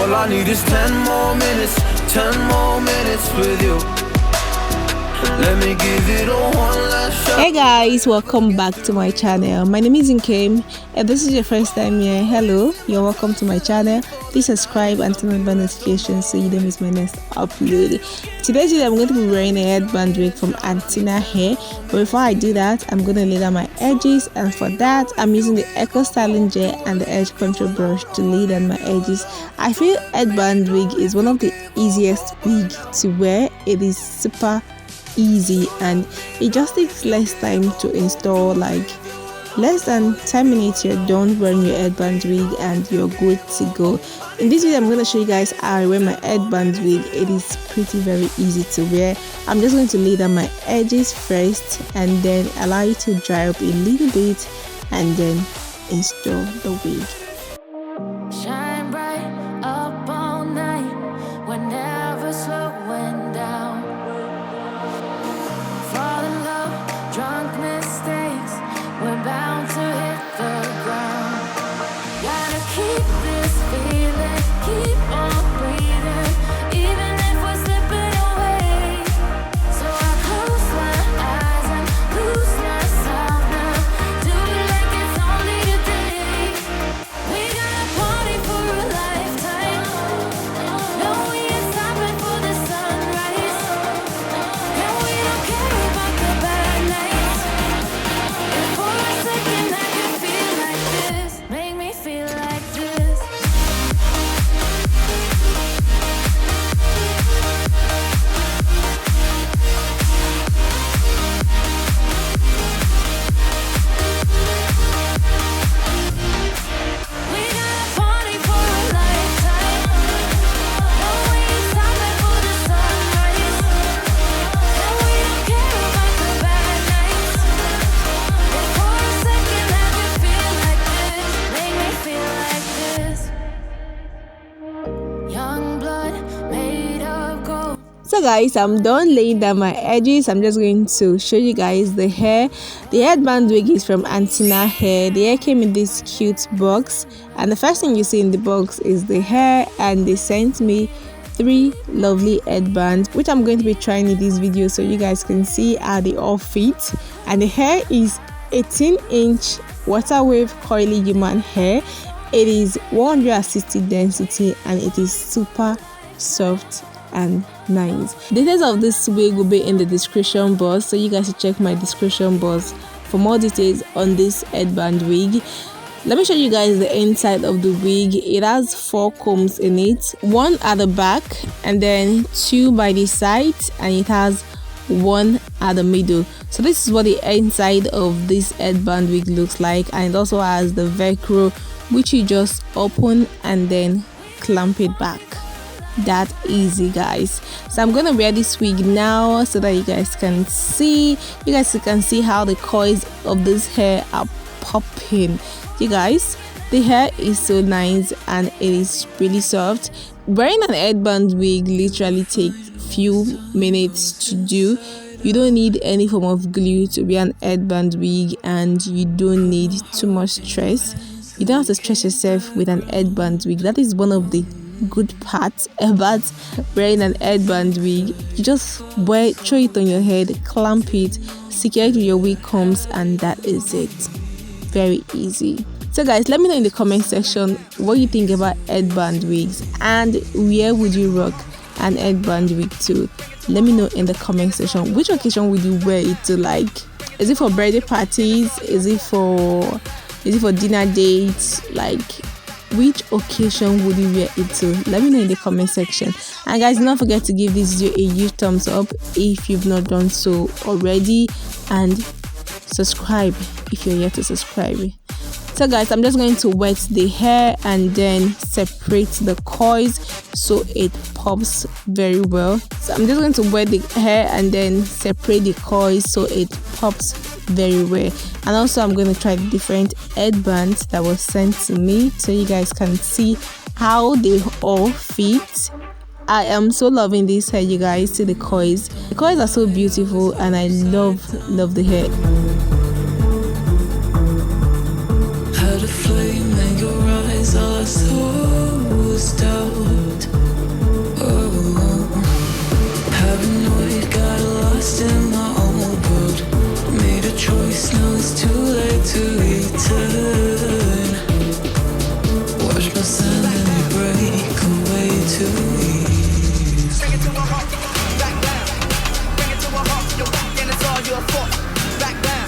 All I need is 10 more minutes, 10 more minutes with you. Let me give it a one last shot. Hey guys, welcome back to my channel. My name is Nkem. If this is your first time here, hello, you're welcome to my channel. Please subscribe and turn on the notifications so you don't miss my next upload. Today's video I'm going to be wearing a headband wig from Atina Hair, but before I do that, I'm going to lay down my edges, and for that I'm using the Eco Styling Gel and the edge control brush to lay down my edges. I feel headband wig is one of the easiest wig to wear. It is super easy and it just takes less time to install, like less than 10 minutes you're done wearing your headband wig and you're good to go. In this video I'm going to show you guys how I wear my headband wig. It is pretty very easy to wear. I'm just going to lay down my edges first and then allow it to dry up a little bit and then install the wig. Shine bright up all night, we're never slowing down. Fall in love, drunk mistakes, we're bound to hit the ground. Gotta keep this feeling, keep on breathing, even if we're slipping away. So I close my eyes and lose myself now. Do it like it's only today. We got a party for a lifetime. No, we ain't stopping for the sunrise. And we don't care about the bad nights. And for a second I can feel like this. Make me feel like this. We got a party for a lifetime. No, we ain't stopping for the sunrise. And we don't care about the bad nights. And for a second I can feel like this. Make me feel like this. Young blood made of gold. So guys, I'm done laying down my edges. I'm just going to show you guys the hair. The headband wig is from Atina Hair. The hair came in this cute box, and the first thing you see in the box is the hair, and they sent me 3 lovely headbands which I'm going to be trying in this video so you guys can see how they all fit. And the hair is 18-inch water wave coily human hair. It is 160 density and it is super soft and nice. Details of this wig will be in the description box, so you guys should check my description box for more details on this headband wig. Let me show you guys the inside of the wig. It has 4 combs in it, 1 at the back and then 2 by the sides, and it has 1 at the middle. So this is what the inside of this headband wig looks like, and it also has the velcro which you just open and then clamp it back. That easy, guys. So I'm gonna wear this wig now so that you guys can see how the coils of this hair are popping. You guys, the hair is so nice and it is really soft. Wearing an headband wig literally takes few minutes to do. You don't need any form of glue to wear an headband wig, and you don't need too much stress. You don't have to stress yourself with an headband wig. That is one of the good parts about wearing an headband wig. You just throw it on your head, clamp it, secure it with your wig combs, and that is it. Very easy. So guys, let me know in the comment section what you think about headband wigs, and where would you rock an headband wig to? Let me know in the comment section. Which occasion would you wear it to? Like, is it for birthday parties? Is it for dinner dates? Like, which occasion would you wear it to? Let me know in the comment section. And guys, do not forget to give this video a huge thumbs up if you've not done so already, and subscribe if you're yet to subscribe. So guys, I'm just going to wet the hair and then separate the coils so it pops very well. So I'm just going to wet the hair and then separate the coils so it pops very well. And also I'm going to try the different headbands that was sent to me so you guys can see how they all fit. I am so loving this hair, you guys. See the coils. The coils are so beautiful and I love the hair. Had a flame and your eyes are so down. lost in my own world. Made a choice, now it's too late to return. Watch my sanity break away too easy. Bring it to a halt, back down. Bring it to a halt, you're whack and it's all your fault. Back down.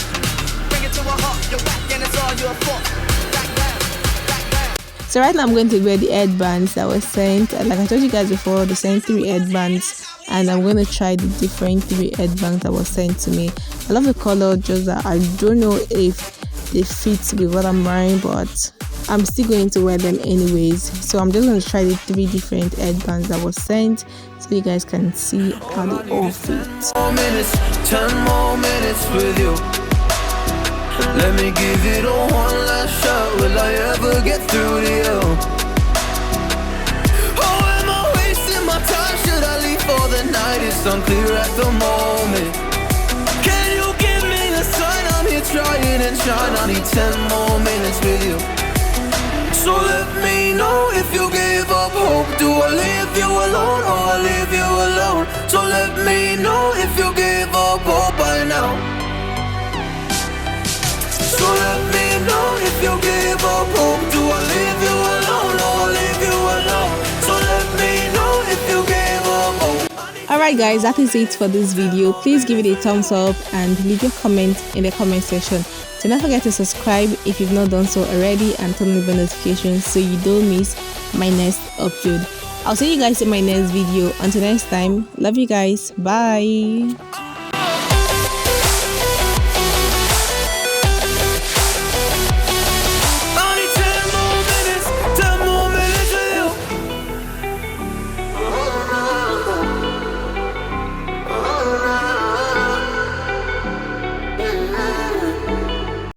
Bring it to a halt, you're whack and it's all your fault. Back down, back down. So right now I'm going to wear the headbands that were sent. Like I told you guys before, they sent 3 headbands, and I'm going to try the different 3 headbands that were sent to me. I love the color, just that I don't know if they fit with what I'm wearing, but I'm still going to wear them anyways. So I'm just going to try the 3 different headbands that were sent, so you guys can see how they all fit. 10 more minutes with you. Let me give it a one last shot. Will I ever get through to you? Oh, am I wasting my time? Should I leave for the night? It's unclear at the moment. Can you give me a sign? I'm here trying and trying. I need 10 more minutes with you. So let me know if you gave up hope. Do I leave you alone or I leave you alone? So let me know if you gave up hope by now. So let me know if you gave up hope. Do I leave you alone or I leave you alone? So let me know if you gave up hope. Alright guys, that is it for this video. Please give it a thumbs up and leave your comment in the comment section. Do not forget to subscribe if you've not done so already, and turn on the notifications so you don't miss my next upload. I'll see you guys in my next video. Until next time, love you guys. Bye.